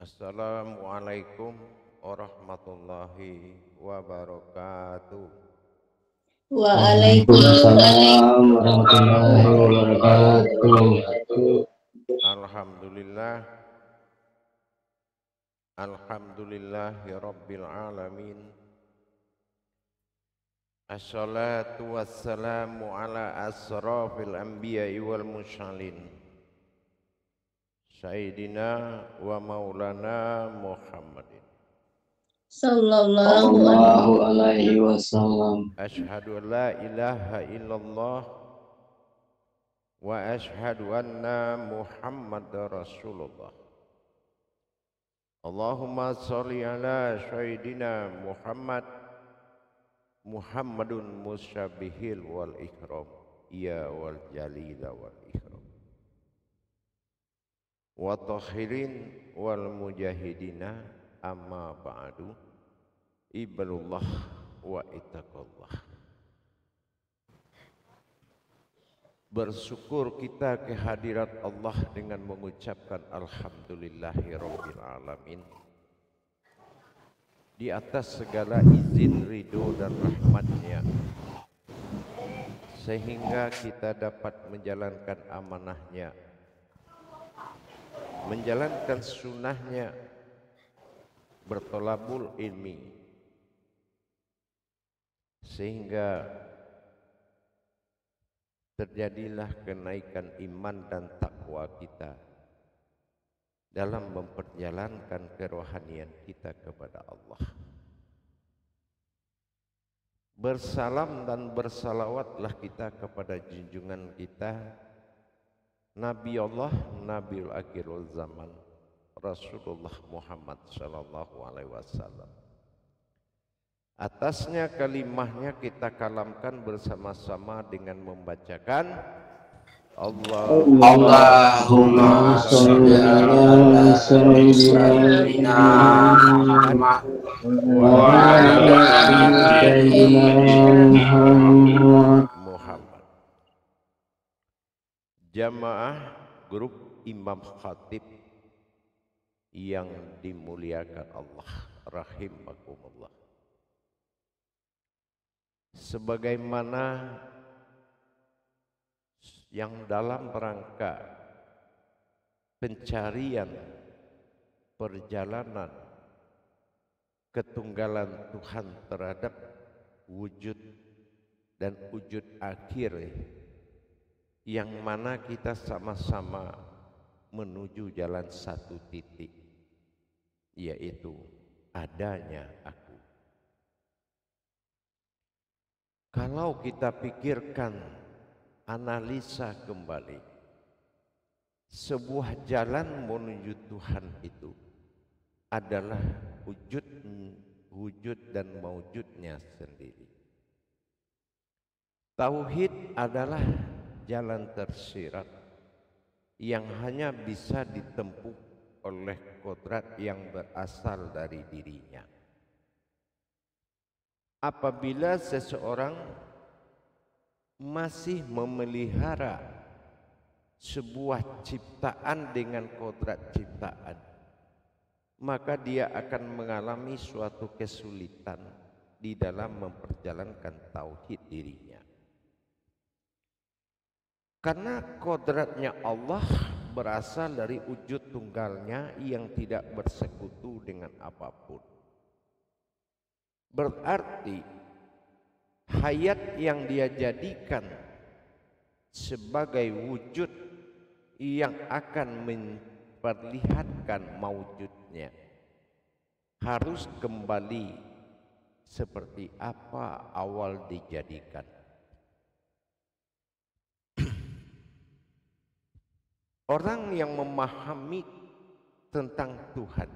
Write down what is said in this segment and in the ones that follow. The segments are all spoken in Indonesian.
Assalamualaikum warahmatullahi wabarakatuh. Waalaikumsalam warahmatullahi wabarakatuh. Alhamdulillah, alhamdulillahi rabbil alamin. Assalatu wassalamu ala asrafil anbiya'i wal mursalin. Sayyidina wa maulana Muhammadin. Sallallahu alaihi wasallam. Ashhadu an la ilaha illallah wa ashhadu anna Muhammadar Rasulullah. Allahumma sholli ala sayyidina Muhammadun musyabihil wal ikram ya wal jalila wal ikram wa tahirin wal mujahidina amma ba'du ibadullah wa ittaqullah. Bersyukur kita kehadirat Allah dengan mengucapkan alhamdulillahirabbil alamin. Di atas segala izin, ridho dan rahmatnya, sehingga kita dapat menjalankan amanahnya, menjalankan sunnahnya, bertolabul ilmi, sehingga terjadilah kenaikan iman dan takwa kita dalam memperjalankan kerohanian kita kepada Allah. Bersalam dan bersalawatlah kita kepada junjungan kita Nabi Allah, Nabiul Akhirul Zaman, Rasulullah Muhammad sallallahu alaihi wasallam. Atasnya kalimahnya kita kalamkan bersama-sama dengan membacakan Allahumma sholli ala sayyidina Muhammad wa ala ali sayyidina Muhammad. Jamaah grup Imam Khatib yang dimuliakan Allah rahimakumullah. Sebagaimana yang dalam rangka pencarian perjalanan ketunggalan Tuhan terhadap wujud dan wujud akhir, yang mana kita sama-sama menuju jalan satu titik, yaitu adanya aku. Kalau kita pikirkan, analisa kembali, sebuah jalan menuju Tuhan itu adalah wujud dan maujudnya sendiri. Tauhid adalah jalan tersirat yang hanya bisa ditempuh oleh kodrat yang berasal dari dirinya. Apabila seseorang masih memelihara sebuah ciptaan dengan kodrat ciptaan, maka dia akan mengalami suatu kesulitan di dalam memperjalankan tauhid dirinya. Karena kodratnya Allah berasal dari wujud tunggalnya yang tidak bersekutu dengan apapun. Berarti hayat yang dia jadikan sebagai wujud yang akan memperlihatkan maujudnya harus kembali seperti apa awal dijadikan. Orang yang memahami tentang Tuhan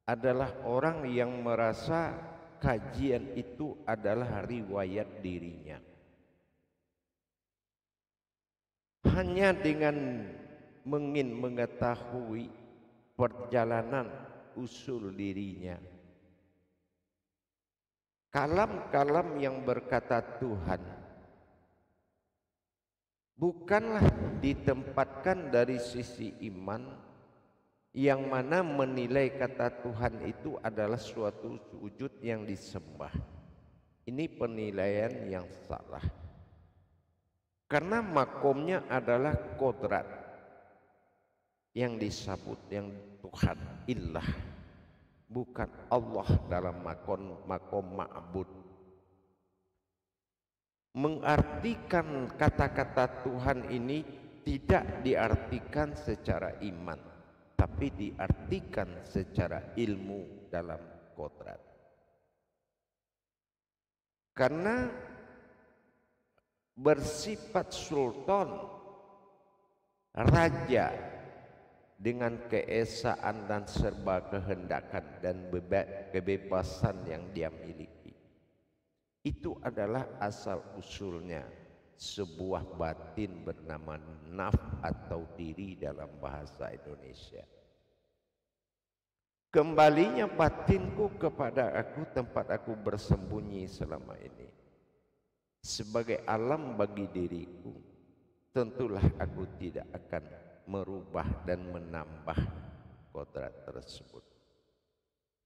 adalah orang yang merasa kajian itu adalah riwayat dirinya. Hanya dengan mengetahui perjalanan usul dirinya, kalam-kalam yang berkata Tuhan bukanlah ditempatkan dari sisi iman, yang mana menilai kata Tuhan itu adalah suatu wujud yang disembah. Ini penilaian yang salah. Karena makomnya adalah kodrat yang disebut yang Tuhan illah, bukan Allah dalam makom ma'bud. Mengartikan kata-kata Tuhan ini tidak diartikan secara iman, tapi diartikan secara ilmu dalam kodrat. Karena bersifat sultan, raja dengan keesaan dan serba kehendakan dan kebebasan yang dia miliki. Itu adalah asal usulnya sebuah batin bernama naf atau diri dalam bahasa Indonesia. Kembalinya batinku kepada aku, tempat aku bersembunyi selama ini. Sebagai alam bagi diriku, tentulah aku tidak akan merubah dan menambah kodrat tersebut.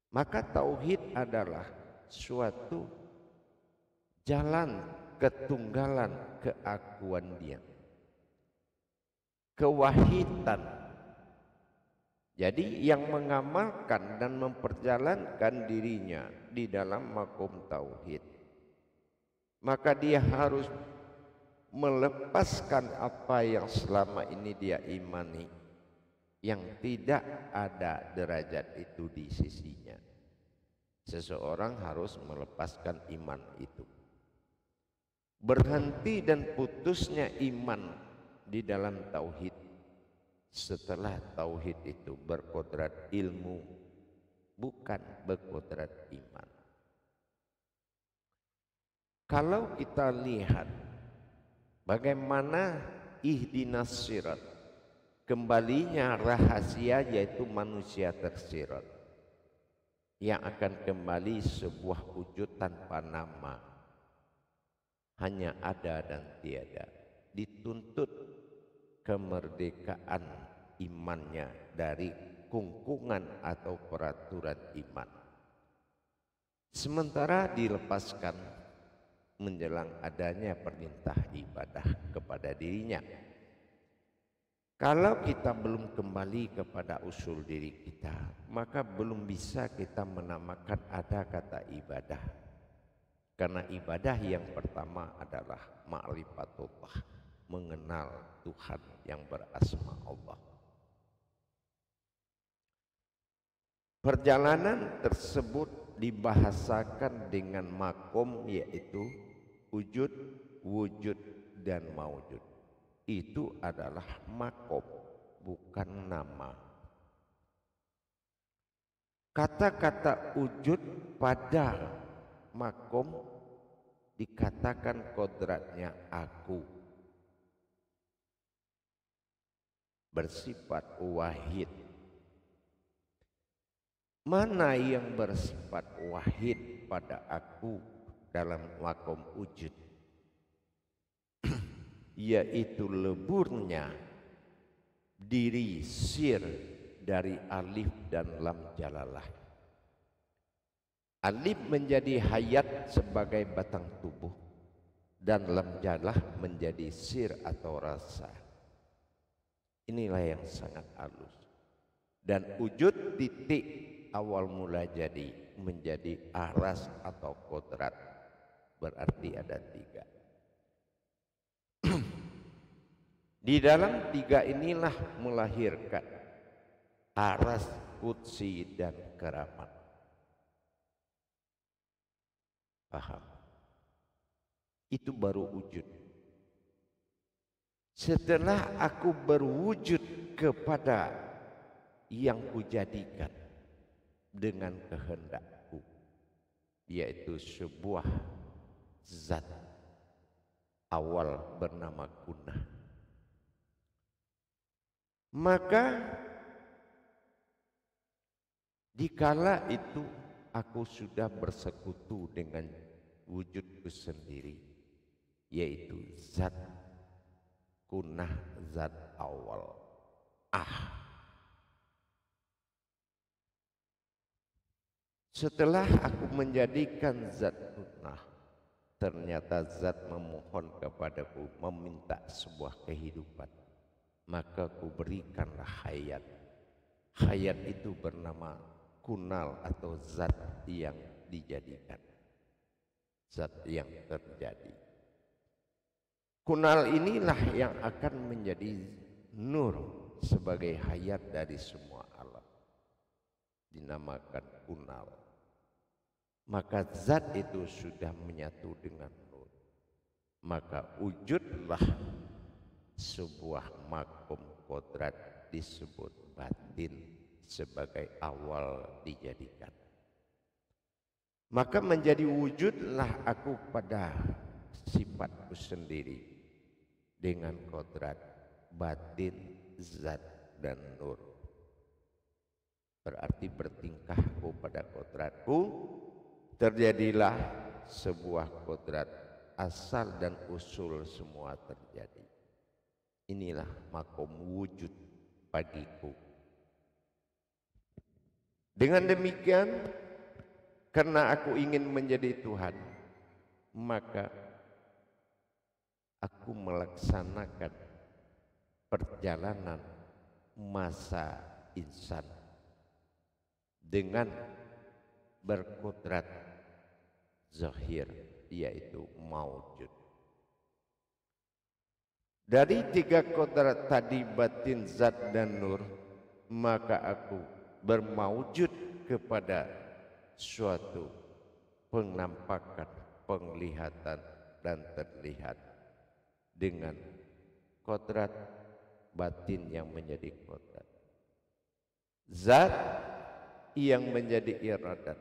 Maka tauhid adalah suatu jalan ketunggalan keakuan dia, kewahidan. Jadi yang mengamalkan dan memperjalankan dirinya di dalam makom tauhid, maka dia harus melepaskan apa yang selama ini dia imani, yang tidak ada derajat itu di sisinya. Seseorang harus melepaskan iman itu. Berhenti dan putusnya iman di dalam tauhid setelah tauhid itu berkodrat ilmu, bukan berkodrat iman. Kalau kita lihat bagaimana ihdinas sirat, kembalinya rahasia yaitu manusia tersirat yang akan kembali sebuah wujud tanpa nama, hanya ada dan tiada, dituntut kemerdekaan imannya dari kungkungan atau peraturan iman, sementara dilepaskan menjelang adanya perintah ibadah kepada dirinya. Kalau kita belum kembali kepada usul diri kita, maka belum bisa kita menamakan ada kata ibadah. Karena ibadah yang pertama adalah ma'rifatullah, mengenal Tuhan yang berasma Allah. Perjalanan tersebut dibahasakan dengan makom, yaitu wujud, wujud dan maujud. Itu adalah makom, bukan nama. Kata-kata wujud pada makom dikatakan kodratnya aku, bersifat wahid. Mana yang bersifat wahid pada aku dalam makom wujud? Yaitu leburnya diri sir dari alif dan lam jalalah. Alif menjadi hayat sebagai batang tubuh dan lam jalah menjadi sir atau rasa. Inilah yang sangat halus. Dan wujud titik awal mula jadi menjadi aras atau kodrat, berarti ada tiga. Di dalam tiga inilah melahirkan aras, qudsi dan keramat. Paham? Itu baru wujud. Setelah aku berwujud kepada yang kujadikan dengan kehendakku, yaitu sebuah zat awal bernama kunah, maka dikala itu aku sudah bersekutu dengan wujudku sendiri, yaitu zat kunah, zat awal. Setelah aku menjadikan zat punah, ternyata zat memohon kepadaku, meminta sebuah kehidupan, maka ku berikanlah hayat. Hayat itu bernama kunal atau zat yang dijadikan, zat yang terjadi. Kunal inilah yang akan menjadi nur sebagai hayat dari semua alam, dinamakan kunal. Maka zat itu sudah menyatu dengan nur, maka wujudlah sebuah makom kodrat disebut batin sebagai awal dijadikan. Maka menjadi wujudlah aku pada sifatku sendiri dengan kodrat batin, zat dan nur. Berarti bertingkahku pada kodratku, terjadilah sebuah kodrat, asal dan usul semua terjadi. Inilah makom wujud bagiku. Dengan demikian, karena aku ingin menjadi Tuhan, maka aku melaksanakan perjalanan masa insan dengan berkodrat zahir, yaitu maujud. Dari tiga kodrat tadi, batin, zat dan nur, maka aku bermaujud kepada suatu penampakan, penglihatan dan terlihat dengan kodrat batin yang menjadi kodrat, zat yang menjadi iradat,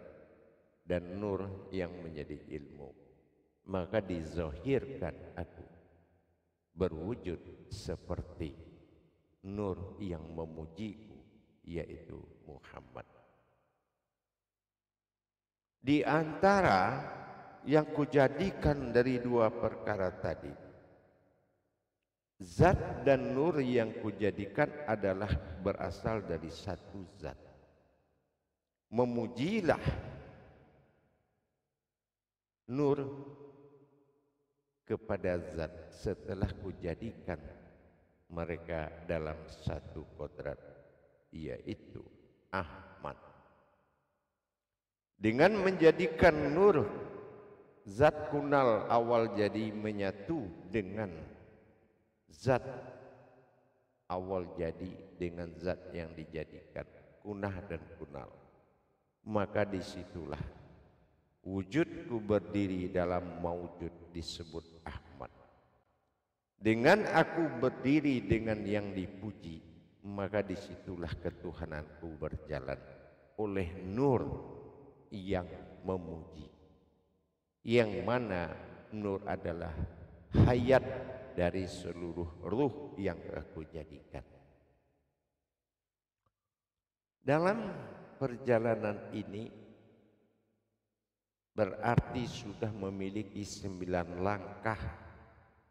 dan nur yang menjadi ilmu. Maka dizahirkan aku berwujud seperti nur yang memujiku, yaitu Muhammad. Di antara yang kujadikan dari dua perkara tadi, zat dan nur yang kujadikan adalah berasal dari satu zat. Memujilah nur kepada zat setelah kujadikan mereka dalam satu kodrat, yaitu Ahmad. Dengan menjadikan nur, zat kunal awal jadi menyatu dengan zat awal jadi dengan zat yang dijadikan, kunah dan kunal. Maka disitulah wujudku berdiri dalam maujud disebut Ahmad. Dengan aku berdiri dengan yang dipuji, maka disitulah ketuhananku berjalan oleh nur yang memuji, yang mana nur adalah hayat dari seluruh ruh yang aku jadikan. Dalam perjalanan ini berarti sudah memiliki 9 langkah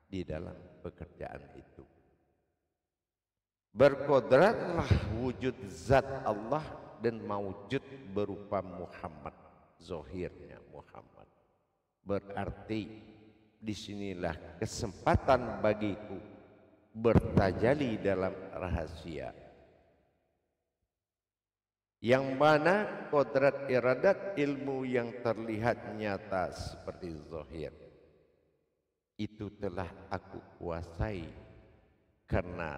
di dalam pekerjaan itu. Berkodratlah wujud zat Allah dan mawujud berupa Muhammad, zahirnya Muhammad. Berarti disinilah kesempatan bagiku bertajali dalam rahasia, yang mana kodrat iradat ilmu yang terlihat nyata seperti zahir itu telah aku kuasai, karena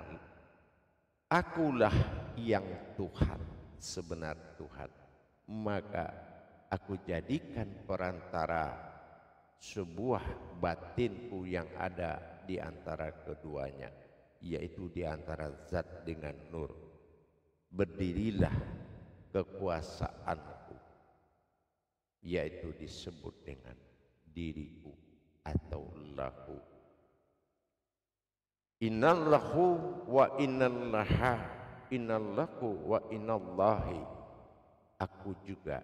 akulah yang Tuhan, sebenar Tuhan. Maka aku jadikan perantara sebuah batinku yang ada di antara keduanya, yaitu di antara zat dengan nur. Berdirilah kekuasaanku, yaitu disebut dengan diriku atau lahu. Innallahu wa innallaha, innallahu wa inallahi. Aku juga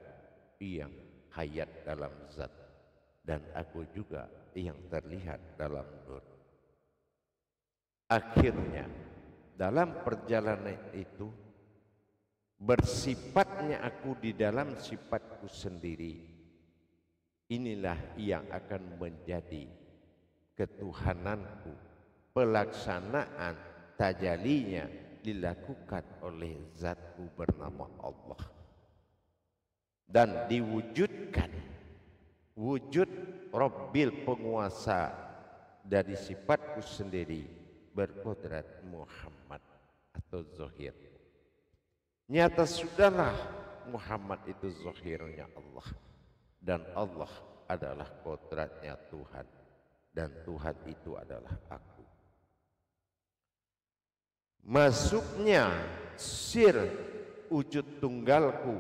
yang hayat dalam zat, dan aku juga yang terlihat dalam nur. Akhirnya dalam perjalanan itu bersifatnya aku di dalam sifatku sendiri, inilah yang akan menjadi ketuhananku. Pelaksanaan tajalinya dilakukan oleh zatku bernama Allah dan diwujudkan wujud Rabbil penguasa dari sifatku sendiri berkodrat Muhammad atau zahir. Nyata sudahlah Muhammad itu zahirnya Allah dan Allah adalah kodratnya Tuhan dan Tuhan itu adalah aku. Masuknya sir wujud tunggalku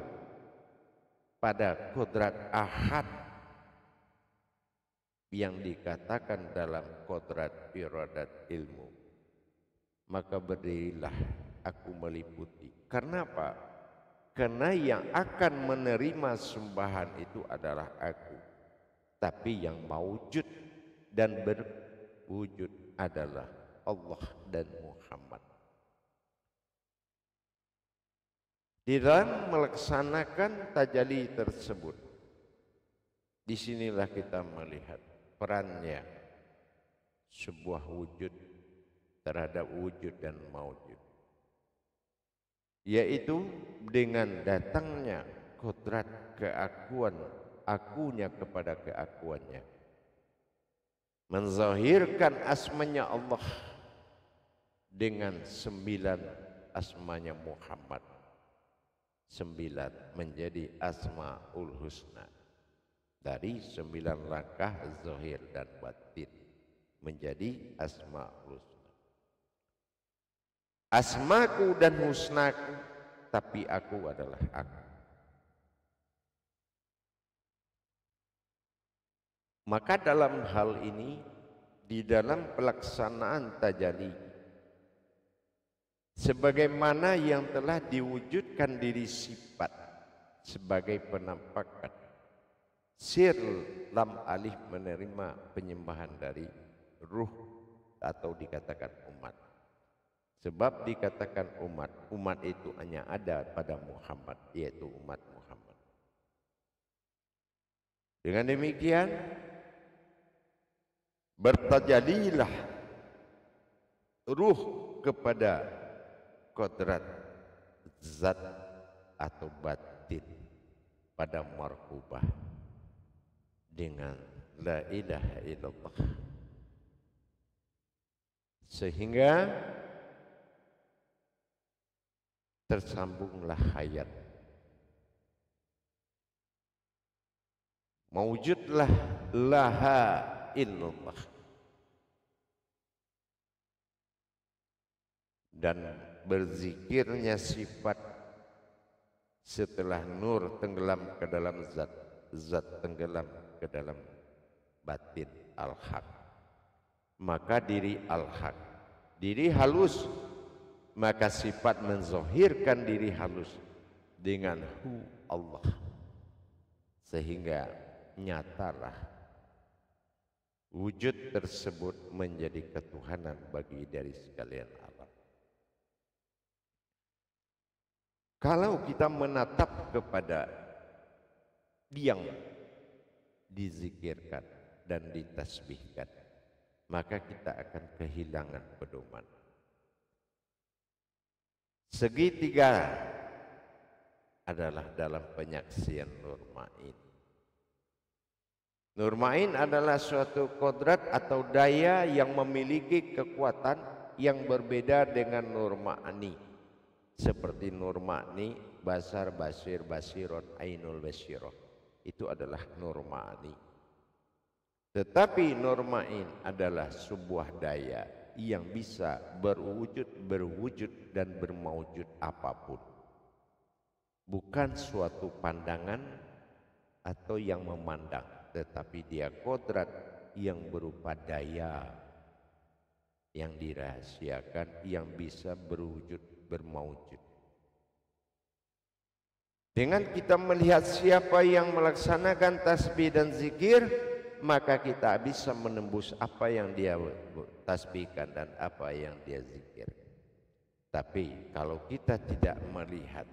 pada kodrat ahad yang dikatakan dalam kodrat iradat ilmu, maka berdirilah aku meliputi. Karena apa? Karena yang akan menerima sembahan itu adalah aku, tapi yang mawujud dan berwujud adalah Allah dan Muhammad. Di dalam melaksanakan tajalli tersebut, disinilah kita melihat perannya sebuah wujud terhadap wujud dan mawujud, yaitu dengan datangnya kodrat keakuan akunya kepada keakuannya, menzahirkan asmanya Allah dengan 9 asmanya Muhammad. 9 menjadi Asmaul Husna. Dari 9 langkah zahir dan batin menjadi Asmaul Husna. Asmaku dan husnaku, tapi aku adalah aku. Maka dalam hal ini, di dalam pelaksanaan tajalli, sebagaimana yang telah diwujudkan diri sifat sebagai penampakan, sir lam alif menerima penyembahan dari ruh atau dikatakan umat. Sebab dikatakan umat, umat itu hanya ada pada Muhammad, yaitu umat Muhammad. Dengan demikian bertajalilah ruh kepada kodrat zat atau batin pada marhubah dengan la ilaha illallah, sehingga tersambunglah hayat, mawujudlah laha illallah, dan berzikirnya sifat setelah nur tenggelam ke dalam zat, zat tenggelam ke dalam batin al-haq, maka diri al-haq, diri halus, maka sifat menzahirkan diri halus dengan hu Allah, sehingga nyatalah wujud tersebut menjadi ketuhanan bagi dari sekalian alam. Kalau kita menatap kepada yang dizikirkan dan ditasbihkan, maka kita akan kehilangan pedoman. Segitiga adalah dalam penyaksian Nur Ma'in. Nur Ma'in adalah suatu kodrat atau daya yang memiliki kekuatan yang berbeda dengan Nur Ma'ani. Seperti Nur Ma'ni, Basar, Basir, Basiron, Ainul Basiroh, itu adalah Nur Ma'ni. Tetapi Nur Ma'in adalah sebuah daya yang bisa berwujud dan bermaujud apapun. Bukan suatu pandangan atau yang memandang, tetapi dia kodrat yang berupa daya yang dirahasiakan, yang bisa berwujud bermaujud. Dengan kita melihat siapa yang melaksanakan tasbih dan zikir, maka kita bisa menembus apa yang dia tasbihkan dan apa yang dia zikir. Tapi kalau kita tidak melihat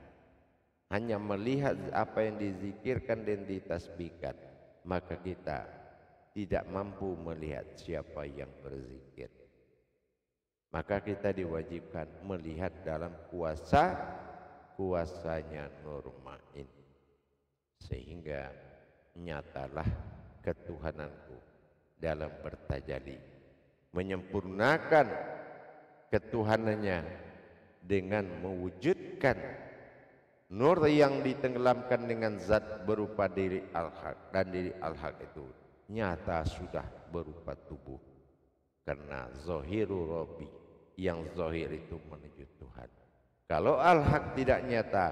hanya melihat apa yang dizikirkan dan ditasbihkan, maka kita tidak mampu melihat siapa yang berzikir. Maka kita diwajibkan melihat dalam kuasanya Nur Ma'in, sehingga nyatalah ketuhananku dalam bertajalli, menyempurnakan ketuhanannya dengan mewujudkan nur yang ditenggelamkan dengan zat berupa diri al-haq, dan diri al-haq itu nyata sudah berupa tubuh, karena zahiru Rabbi, yang zahir itu menuju Tuhan. Kalau al-haq tidak nyata,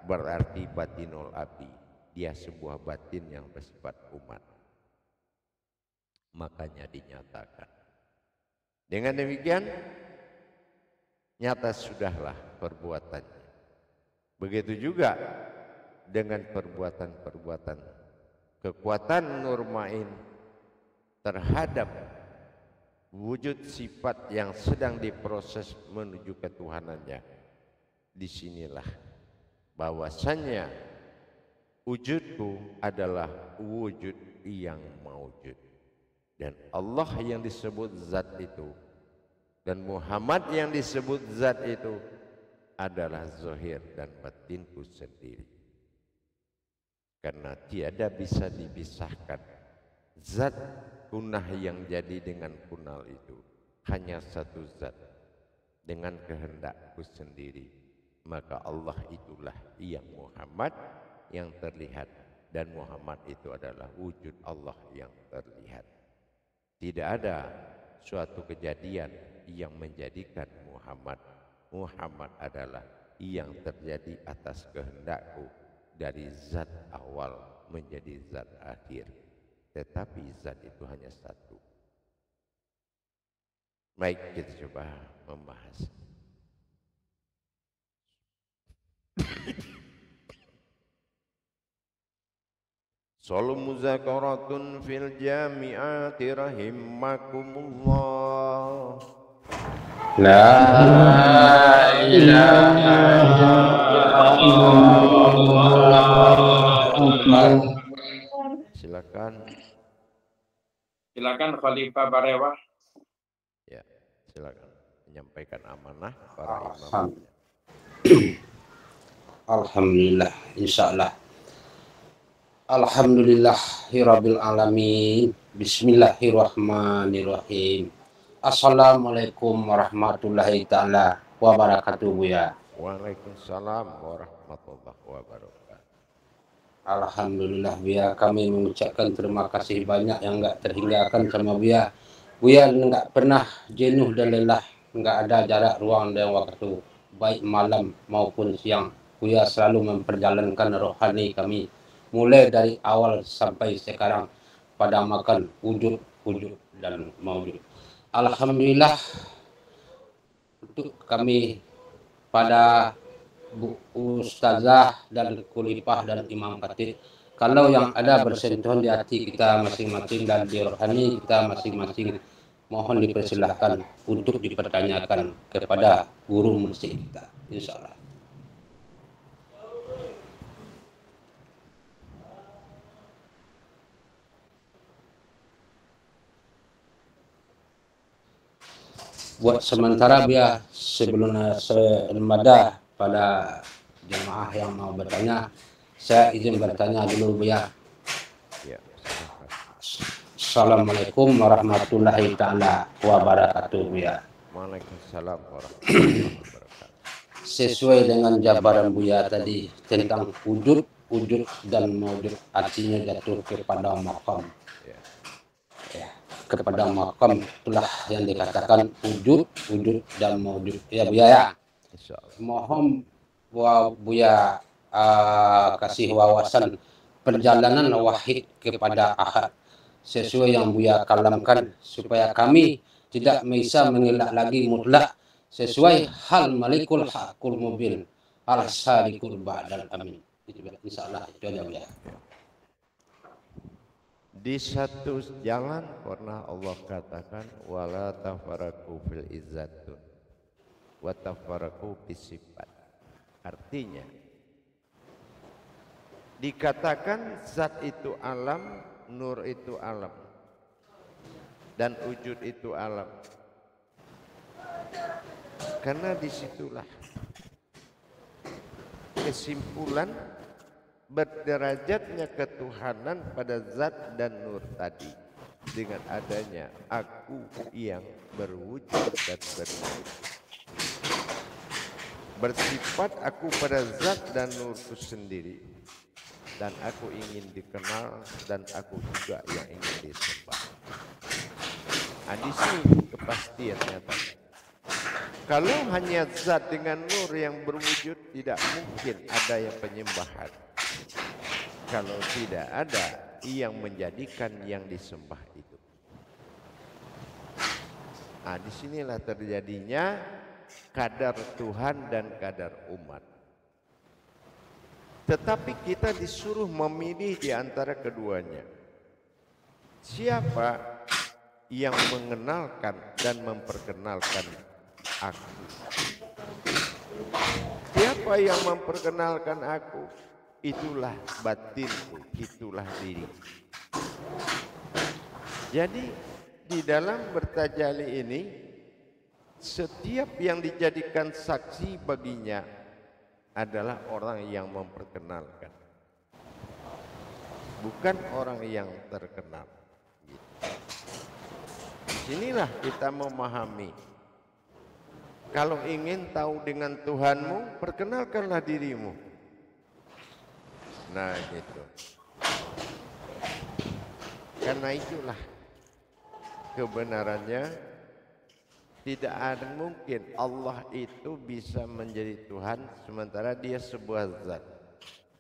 berarti batinul abdi, dia sebuah batin yang bersifat umat, makanya dinyatakan. Dengan demikian nyata sudahlah perbuatannya. Begitu juga dengan perbuatan-perbuatan kekuatan Nur Ma'in terhadap wujud sifat yang sedang diproses menuju ketuhanannya. Disinilah bahwasannya wujudku adalah wujud yang maujud, dan Allah yang disebut zat itu dan Muhammad yang disebut zat itu adalah zahir dan batinku sendiri, karena tiada bisa dipisahkan. Zat kunah yang jadi dengan kunal itu hanya satu zat dengan kehendakku sendiri, maka Allah itulah yang Muhammad yang terlihat, dan Muhammad itu adalah wujud Allah yang terlihat. Tidak ada suatu kejadian yang menjadikan Muhammad adalah yang terjadi atas kehendakku dari zat awal menjadi zat akhir, tetapi zat itu hanya satu. Baik, kita coba membahas. Salu muzakaratun fil jami'ati rahimakumullah. La ilaha illallah. Silakan. Silakan Khalifah Barewa. Ya, silakan menyampaikan amanah para imam. Alhamdulillah, insyaallah. Alhamdulillahirabbil alamin. Bismillahirrahmanirrahim. Assalamualaikum warahmatullahi taala wabarakatuh, Buya. Waalaikumsalam warahmatullahi wabarakatuh. Alhamdulillah, Buya, kami mengucapkan terima kasih banyak yang enggak terhinggakan sama Buya. Buya enggak pernah jenuh dan lelah, enggak ada jarak ruang dan waktu, baik malam maupun siang. Buya selalu memperjalankan rohani kami, mulai dari awal sampai sekarang, pada makan wujud dan maujud. Alhamdulillah untuk kami pada Bu Ustazah dan Kulipah dan Imam Khatib, kalau yang ada bersentuhan di hati kita masing-masing dan di rohani kita masing-masing, mohon dipersilahkan untuk dipertanyakan kepada guru mursyid kita, insyaallah. Buat sementara Buya, sebelum ada pada jemaah yang mau bertanya, saya izin bertanya dulu Buya. Ya, Assalamualaikum warahmatullahi taala wabarakatuh, Buya. Waalaikumsalam warahmatullahi wabarakatuh. Sesuai dengan jabaran Buya tadi tentang wujud dan maujud, artinya jatuh kepada makam. Ya, kepada makam itulah yang dikatakan wujud dan maujud. Ya Buya ya. Mohon Buya kasih wawasan perjalanan wahid kepada ahad sesuai yang Buya kalamkan, supaya kami tidak bisa mengelak lagi mutlak, sesuai hal malikul hakul mubin al sadiqul ba'dal amin. Insyaallah itu aja Buya. Di satu jalan pernah Allah katakan wala tafaraku fil izzatun wa tafaraku bisifat. Artinya Dikatakan zat itu alam, nur itu alam, dan wujud itu alam. Karena disitulah kesimpulan berderajatnya ketuhanan pada zat dan nur tadi, dengan adanya aku yang berwujud dan berwujud. Bersifat aku pada zat dan nurku sendiri, dan aku ingin dikenal, dan aku juga yang ingin disembah. Nah, di sini kepastiannya tadi. Kalau hanya zat dengan nur yang berwujud, tidak mungkin ada yang penyembahan. Kalau tidak ada yang menjadikan yang disembah itu. Nah, disinilah terjadinya kadar Tuhan dan kadar umat. Tetapi kita disuruh memilih di antara keduanya. Siapa yang mengenalkan dan memperkenalkan aku? Siapa yang memperkenalkan aku? Itulah batinku, itulah diri. Jadi di dalam bertajalli ini, setiap yang dijadikan saksi baginya adalah orang yang memperkenalkan, bukan orang yang terkenal. Inilah kita memahami. Kalau ingin tahu dengan Tuhanmu, perkenalkanlah dirimu. Nah, gitu. Karena itulah kebenarannya, tidak ada mungkin Allah itu bisa menjadi Tuhan sementara dia sebuah zat.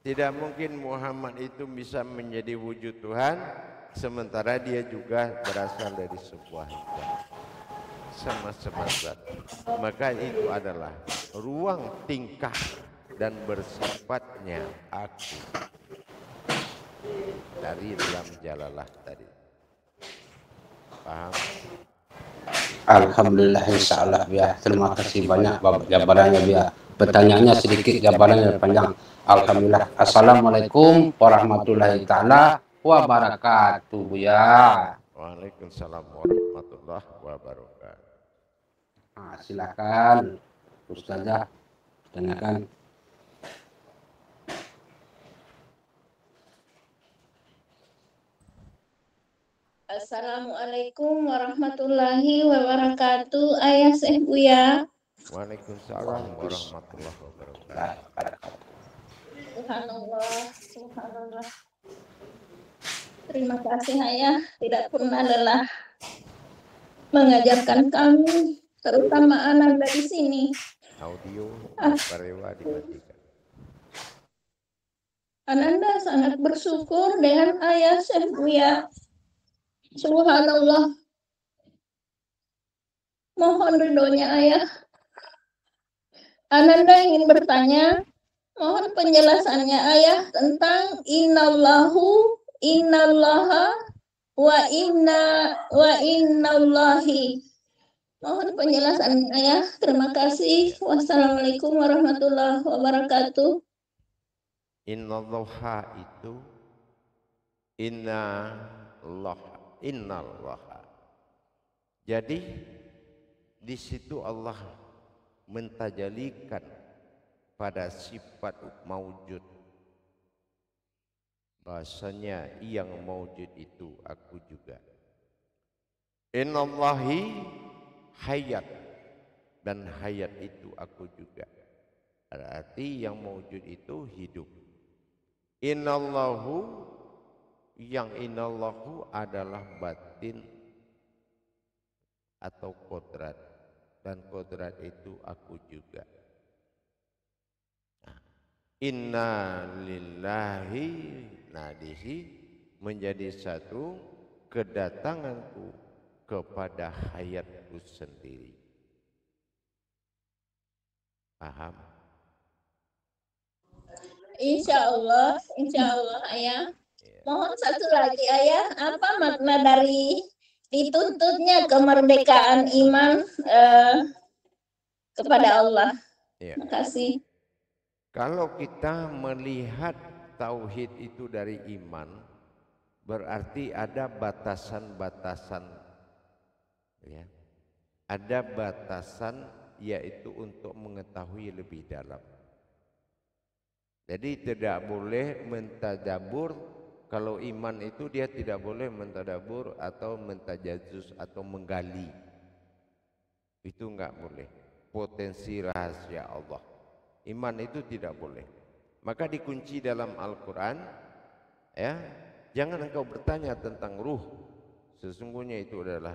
Tidak mungkin Muhammad itu bisa menjadi wujud Tuhan sementara dia juga berasal dari sebuah zat. Sama-sama zat. Maka itu adalah ruang tingkah dan bersifatnya aku dari dalam jalalah tadi. Paham? Alhamdulillah, insyaallah ya. Terima kasih banyak jawabannya ya. Pertanyaannya sedikit, jawabannya panjang. Alhamdulillah. Assalamualaikum warahmatullahi taala wabarakatuh ya. Waalaikumsalam warahmatullahi wabarakatuh. Nah, silakan Ustazah tanyakan. Assalamualaikum warahmatullahi wabarakatuh. Ayah Syekh Buya. Waalaikumsalam warahmatullahi wabarakatuh. Subhanallah, subhanallah. Terima kasih Ayah, tidak pernah lelah mengajarkan kami, terutama anak dari sini. Audio Parewa dimatikan. Ananda sangat bersyukur dengan Ayah Syekh Buya. Subhanallah. Mohon ridhonya Ayah. Ananda ingin bertanya, mohon penjelasannya Ayah tentang innallahu, innallaha, wa innallahi. Mohon penjelasan Ayah. Terima kasih. Wassalamualaikum warahmatullahi wabarakatuh. Innallaha itu innallaha. Jadi di situ Allah mentajalikan pada sifat maujud, bahasanya yang maujud itu aku juga. Innallahi hayat, dan hayat itu aku juga. Berarti yang maujud itu hidup. Innallahu, yang innallahu adalah batin atau kodrat, dan kodrat itu aku juga. Nah, inna lillahi, nah disi menjadi satu kedatanganku kepada hayatku sendiri. Paham? Insya Allah Ayah. Mohon satu lagi Ayah, apa makna dari dituntutnya kemerdekaan iman kepada Allah? Ya. Terima kasih. Kalau kita melihat tauhid itu dari iman, berarti ada batasan-batasan, ya. Ada batasan, yaitu untuk mengetahui lebih dalam. Jadi tidak boleh mentadabur. Kalau iman itu dia tidak boleh mentadabur atau mentajazus atau menggali. Itu enggak boleh. Potensi rahasia Allah. Iman itu tidak boleh. Maka dikunci dalam Al-Quran, ya, jangan engkau bertanya tentang ruh, sesungguhnya itu adalah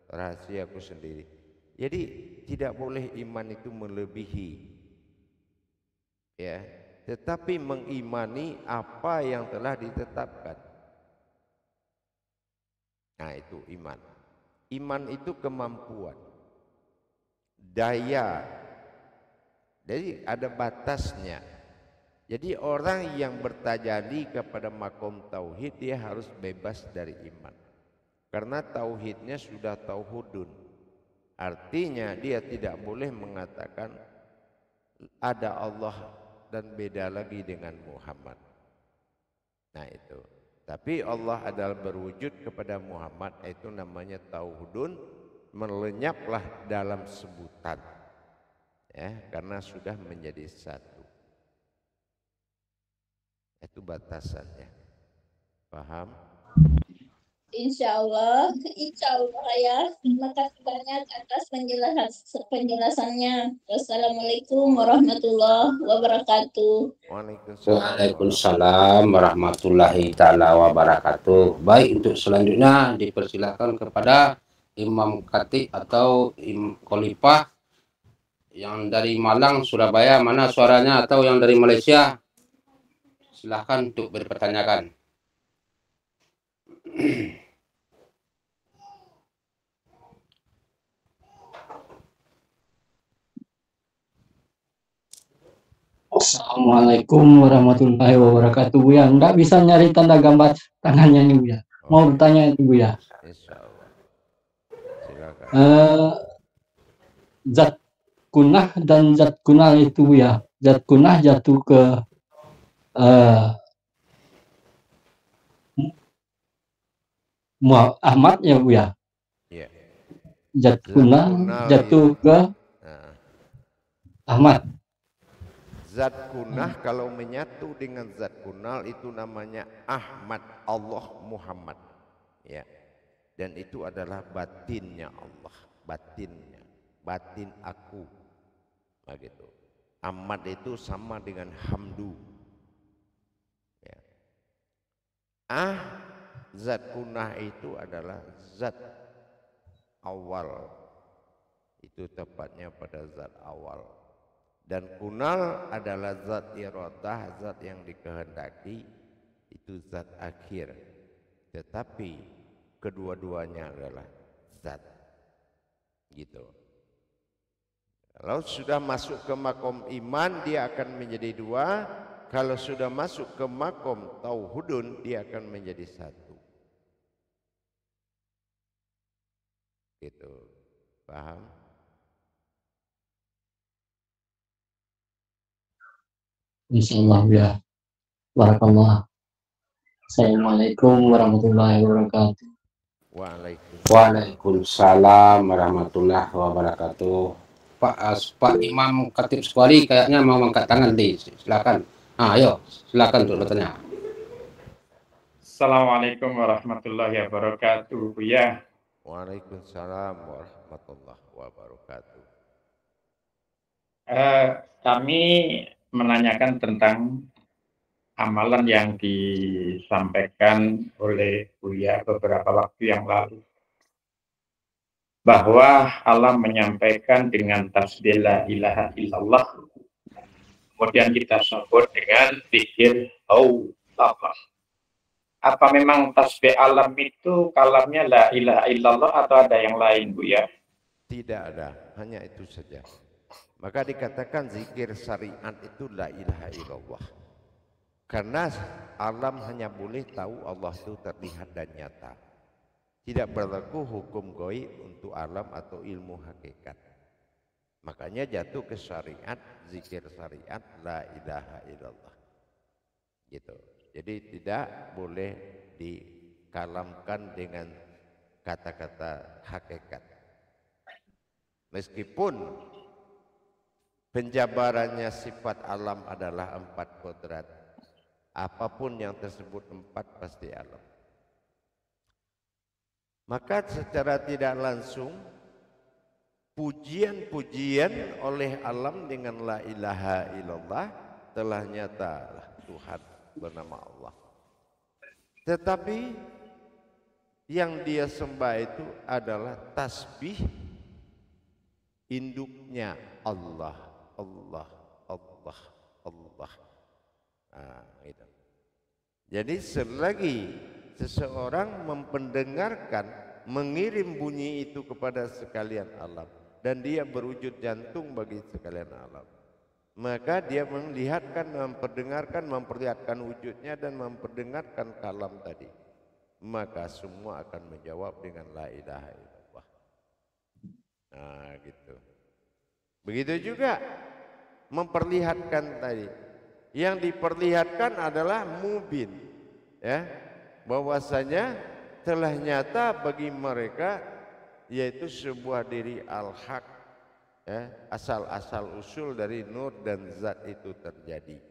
rahasiaku sendiri. Jadi tidak boleh iman itu melebihi, ya, tetapi mengimani apa yang telah ditetapkan. Nah, itu iman. Iman itu kemampuan, daya. Jadi ada batasnya. Jadi orang yang bertajalli kepada makom tauhid, dia harus bebas dari iman. Karena tauhidnya sudah tauhudun. Artinya dia tidak boleh mengatakan ada Allah dan beda lagi dengan Muhammad. Nah itu. Tapi Allah adalah berwujud kepada Muhammad, itu namanya tauhudun, melenyaplah dalam sebutan, ya, karena sudah menjadi satu. Itu batasannya. Paham? Insya Allah ya. Terima kasih banyak atas penjelasannya. Wassalamualaikum warahmatullahi wabarakatuh. Waalaikumsalam warahmatullahi taala wabarakatuh. Baik, untuk selanjutnya dipersilakan kepada Imam Khatib atau Khalifah yang dari Malang, Surabaya. Mana suaranya? Atau yang dari Malaysia? Silahkan untuk berpertanyakan. Assalamualaikum warahmatullahi wabarakatuh, Buya. Enggak bisa nyari tanda gambar tangannya nih, Buya. Mau bertanya itu, Buya. Insya Allah. Silakan. Zat kunah dan zat kunal itu, Buya. Zat kunah jatuh ke Ahmad ya, Buya. Iya. Zat kunah jatuh ke Ahmad. Zat kunah kalau menyatu dengan zat kunal itu namanya Ahmad, Allah, Muhammad, ya. Dan itu adalah batinnya Allah, batinnya, batin aku, begitu. Ahmad itu sama dengan hamdu, ya. Zat kunah itu adalah zat awal, itu tepatnya pada zat awal. Dan kunal adalah zat iradah, zat yang dikehendaki, itu zat akhir. Tetapi kedua-duanya adalah zat, gitu. Kalau sudah masuk ke makom iman, dia akan menjadi dua. Kalau sudah masuk ke makom tauhudun, dia akan menjadi satu. Gitu. Paham? Insyaallah, ya. Barakallah. Assalamualaikum warahmatullahi wabarakatuh. Waalaikumsalam warahmatullahi wabarakatuh. Pak Imam Khatib Sekuali kayaknya mau angkat tangan nih. Silakan. Ayo, silakan untuk bertanya. Assalamualaikum warahmatullahi wabarakatuh, Buya. Waalaikumsalam warahmatullahi wabarakatuh. Kami menanyakan tentang amalan yang disampaikan oleh Buya beberapa waktu yang lalu, bahwa Allah menyampaikan dengan tasbih la ilaha illallah, kemudian kita sebut dengan zikir Allah. Apa memang tasbih alam itu kalamnya la ilaha illallah atau ada yang lain, Buya? Tidak ada, hanya itu saja. Maka dikatakan zikir syariat itu la ilaha illallah. Karena alam hanya boleh tahu Allah itu terlihat dan nyata. Tidak berlaku hukum gaib untuk alam atau ilmu hakikat. Makanya jatuh ke syariat, zikir syariat la ilaha illallah. gitu. Jadi tidak boleh dikalamkan dengan kata-kata hakikat. Meskipun penjabarannya sifat alam adalah 4 kodrat, apapun yang tersebut 4 pasti alam. Maka secara tidak langsung pujian-pujian oleh alam dengan la ilaha illallah telah nyata Tuhan bernama Allah. Tetapi yang dia sembah itu adalah tasbih induknya Allah, Allah, Allah, Allah. Nah, gitu. Jadi selagi seseorang mempendengarkan, mengirim bunyi itu kepada sekalian alam, dan dia berwujud jantung bagi sekalian alam, maka dia melihatkan, memperdengarkan, memperlihatkan wujudnya dan memperdengarkan kalam tadi, maka semua akan menjawab dengan la ilaha illallah. Nah, gitu. Begitu juga memperlihatkan tadi, yang diperlihatkan adalah mubin, ya, bahwasanya telah nyata bagi mereka, yaitu sebuah diri al-haq, ya, asal-asal usul dari nur dan zat itu terjadi.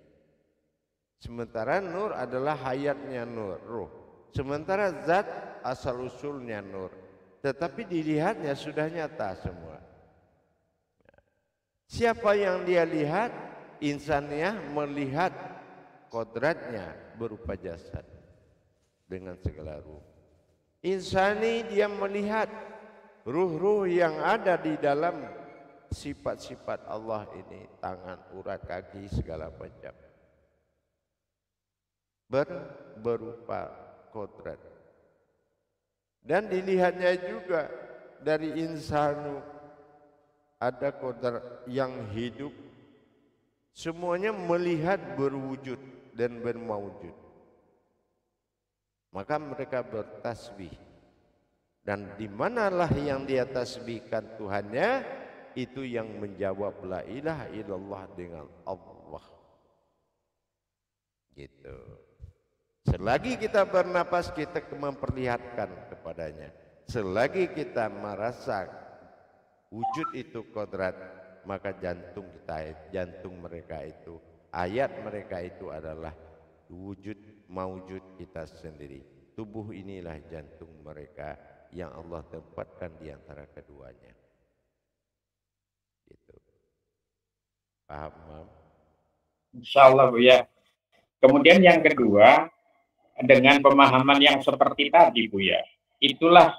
Sementara nur adalah hayatnya nur, ruh. Sementara zat asal usulnya nur, tetapi dilihatnya sudah nyata semua. Siapa yang dia lihat? Insaniyah melihat kodratnya berupa jasad dengan segala ruh. Insani dia melihat ruh-ruh yang ada di dalam sifat-sifat Allah ini, tangan, urat, kaki, segala macam, berupa kodrat. Dan dilihatnya juga dari insanu, ada kodrat yang hidup, semuanya melihat berwujud dan bermaujud. Maka mereka bertasbih, dan di manalah yang dia tasbihkan Tuhannya, itu yang menjawab la ilaha illallah dengan Allah. Gitu. Selagi kita bernapas, kita memperlihatkan kepadanya. Selagi kita merasa wujud itu kodrat, maka jantung kita, jantung mereka itu, ayat mereka itu adalah wujud maujud kita sendiri. Tubuh inilah jantung mereka yang Allah tempatkan di antara keduanya. Gitu. Paham, Mam? Insyaallah, Bu ya. Kemudian yang kedua, dengan pemahaman yang seperti tadi, Bu ya, itulah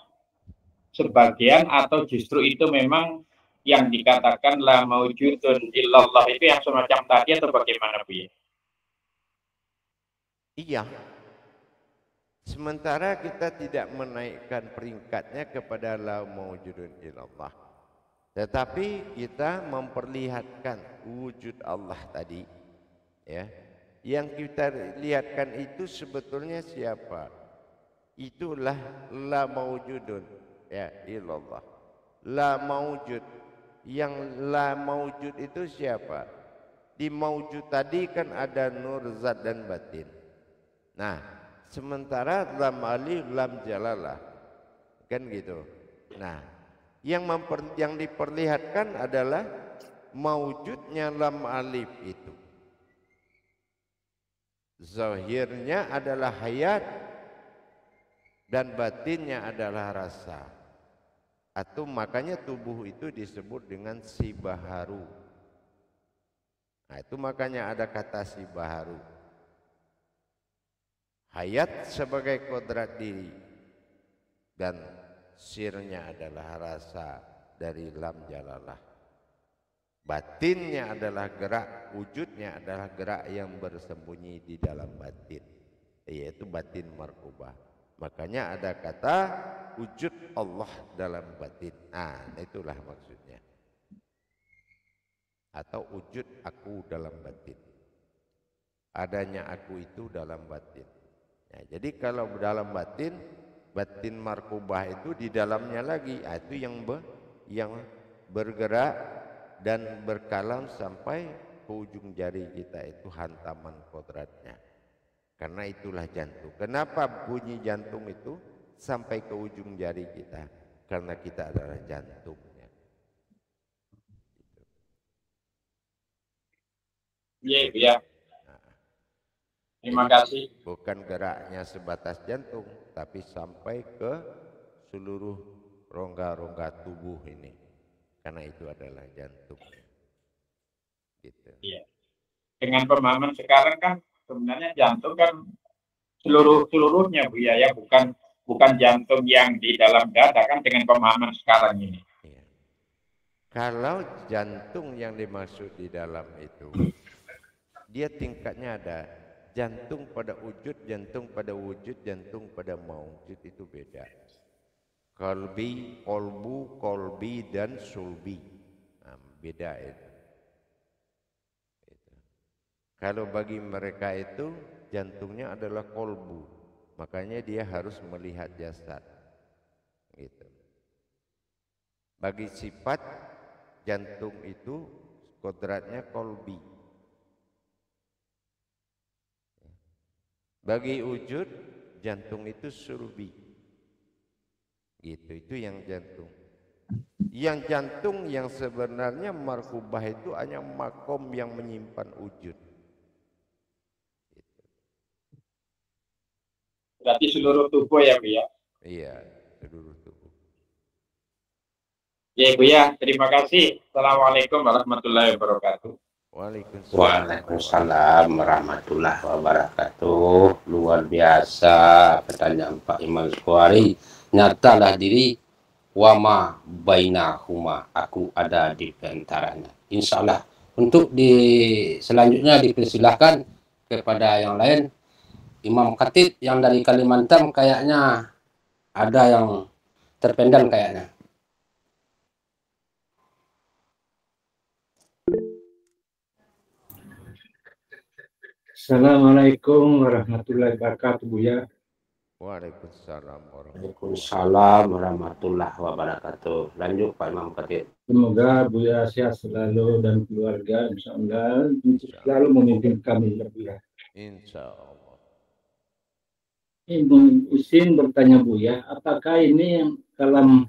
sebagian atau justru itu memang yang dikatakan la maujudun illallah itu yang semacam tadi, atau bagaimana, Bu ya? Iya. Sementara kita tidak menaikkan peringkatnya kepada la maujudun illallah, tetapi kita memperlihatkan wujud Allah tadi, ya. Yang kita lihatkan itu sebetulnya siapa? Itulah la maujudun, ya, illallah. La maujud. Yang la maujud itu siapa? Di maujud tadi kan ada nur, zat dan batin. Nah, sementara lam alif, lam jalalah, kan gitu. Nah, yang diperlihatkan adalah maujudnya lam alif itu. Zahirnya adalah hayat dan batinnya adalah rasa. Atau makanya tubuh itu disebut dengan sibaharu. Nah, itu makanya ada kata sibaharu. Hayat sebagai kodrat diri, dan sirnya adalah rasa dari lam jalalah. Batinnya adalah gerak, wujudnya adalah gerak yang bersembunyi di dalam batin, yaitu batin markubah. Makanya ada kata wujud Allah dalam batin. Nah, itulah maksudnya. Atau wujud aku dalam batin. Adanya aku itu dalam batin. Ya, jadi kalau dalam batin, batin markubah itu di dalamnya lagi, itu yang bergerak dan berkalam sampai ke ujung jari kita, itu hantaman kodratnya. Karena itulah jantung. Kenapa bunyi jantung itu sampai ke ujung jari kita? Karena kita adalah jantungnya. Iya, ya. Terima kasih. Bukan geraknya sebatas jantung, tapi sampai ke seluruh rongga-rongga tubuh ini. Karena itu adalah jantung. Gitu. Iya. Dengan pemahaman sekarang kan sebenarnya jantung kan seluruhnya Bu ya, bukan jantung yang di dalam dada kan dengan pemahaman sekarang ini. Iya. Kalau jantung yang dimaksud di dalam itu, dia tingkatnya ada. Jantung pada wujud, jantung pada wujud, jantung pada maujud itu beda. Kolbi, kolbu, kolbi dan sulbi, nah, beda itu. Kalau bagi mereka itu jantungnya adalah kolbu, makanya dia harus melihat jasad. Gitu. Bagi sifat jantung itu kodratnya kolbi. Bagi wujud jantung itu sulbi. Gitu, itu yang jantung. Yang jantung yang sebenarnya markubah itu hanya makom yang menyimpan wujud. Gitu. Berarti seluruh tubuh ya Bu ya? Iya, seluruh tubuh. Ya Bu ya, terima kasih. Assalamualaikum warahmatullahi wabarakatuh. Waalaikumsalam warahmatullahi wabarakatuh. Luar biasa pertanyaan Pak Imam Sukhari. Nyatalah diri wama bainahuma, aku ada di antaranya. Insya Allah. Untuk selanjutnya dipersilahkan kepada yang lain. Imam Khatib yang dari Kalimantan kayaknya ada yang terpendam kayaknya. Assalamualaikum warahmatullahi wabarakatuh, Buya. Waalaikumsalam Warahmatullahi wabarakatuh. Lanjut Pak Imam Khatib. Semoga Buya sehat selalu dan keluarga, insyaallah selalu memimpin kami, Buya. Insyaallah. Ibu Usin bertanya Buya, apakah ini yang dalam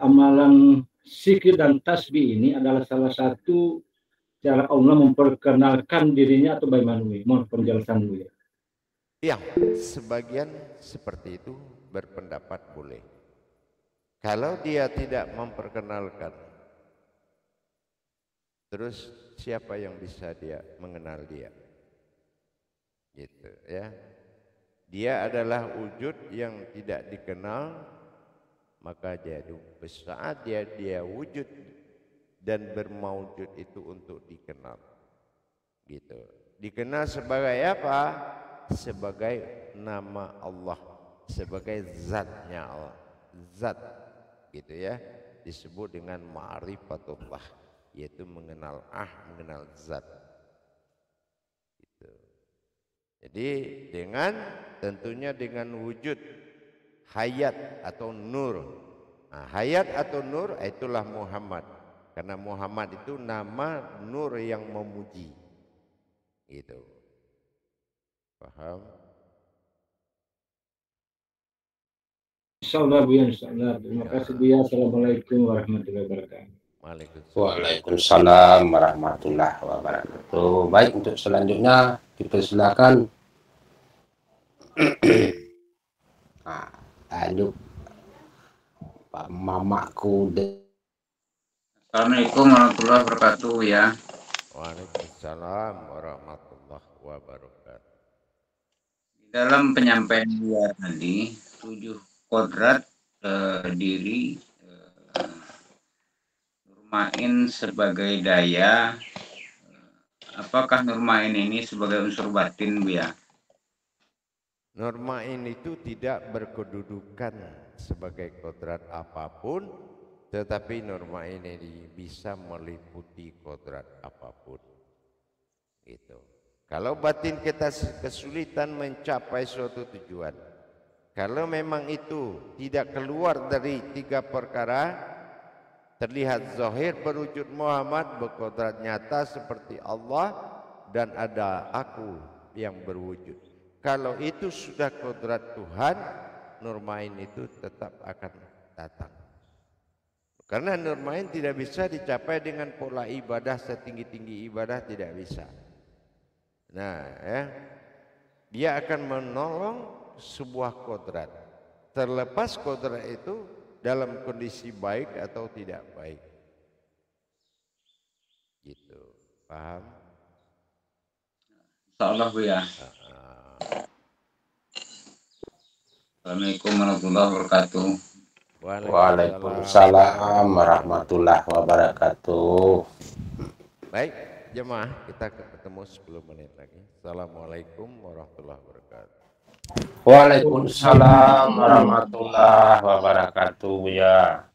amalan zikir dan tasbih ini adalah salah satu cara Allah memperkenalkan dirinya atau bagaimana? Mohon penjelasan Buya. Ya, sebagian seperti itu berpendapat boleh. Kalau dia tidak memperkenalkan, terus siapa yang bisa dia mengenal dia? Gitu ya. Dia adalah wujud yang tidak dikenal, maka jadi saat dia wujud dan bermaujud itu untuk dikenal. Gitu. Dikenal sebagai apa? Sebagai nama Allah, sebagai zatnya Allah, zat gitu ya, disebut dengan ma'rifatullah, yaitu mengenal mengenal zat gitu. Jadi tentunya dengan wujud hayat atau nur. Nah, hayat atau nur itulah Muhammad, karena Muhammad itu nama nur yang memuji gitu. Paham? Insyaallah Buya, insyaallah. Terima kasih Buya. Assalamualaikum warahmatullahi wabarakatuh. Waalaikumsalam warahmatullahi wabarakatuh. Baik, untuk selanjutnya dipersilakan. Nah, lanjut Pak Mamaku. Assalamualaikum warahmatullahi wabarakatuh ya. Waalaikumsalam warahmatullahi wabarakatuh. Dalam penyampaian dia tadi, 7 kodrat diri, nurmain sebagai daya. Apakah nurmain ini sebagai unsur batin, Bu ya? Nurmain itu tidak berkedudukan sebagai kodrat apapun, tetapi nurmain ini bisa meliputi kodrat apapun. Gitu. Kalau batin kita kesulitan mencapai suatu tujuan, kalau memang itu tidak keluar dari 3 perkara, terlihat zahir berwujud Muhammad, berkodrat nyata seperti Allah, dan ada aku yang berwujud. Kalau itu sudah kodrat Tuhan, nur main itu tetap akan datang. Karena nur main tidak bisa dicapai dengan pola ibadah setinggi-tinggi ibadah, tidak bisa. Nah, dia akan menolong sebuah kodrat. Terlepas kodrat itu dalam kondisi baik atau tidak baik. Gitu, paham? Insyaallah Buya. Assalamualaikum warahmatullahi wabarakatuh. Waalaikumsalam warahmatullahi wabarakatuh. Baik, jemaah, kita ketemu 10 menit lagi. Assalamualaikum warahmatullahi wabarakatuh. Waalaikumsalam warahmatullahi wabarakatuh, Buya.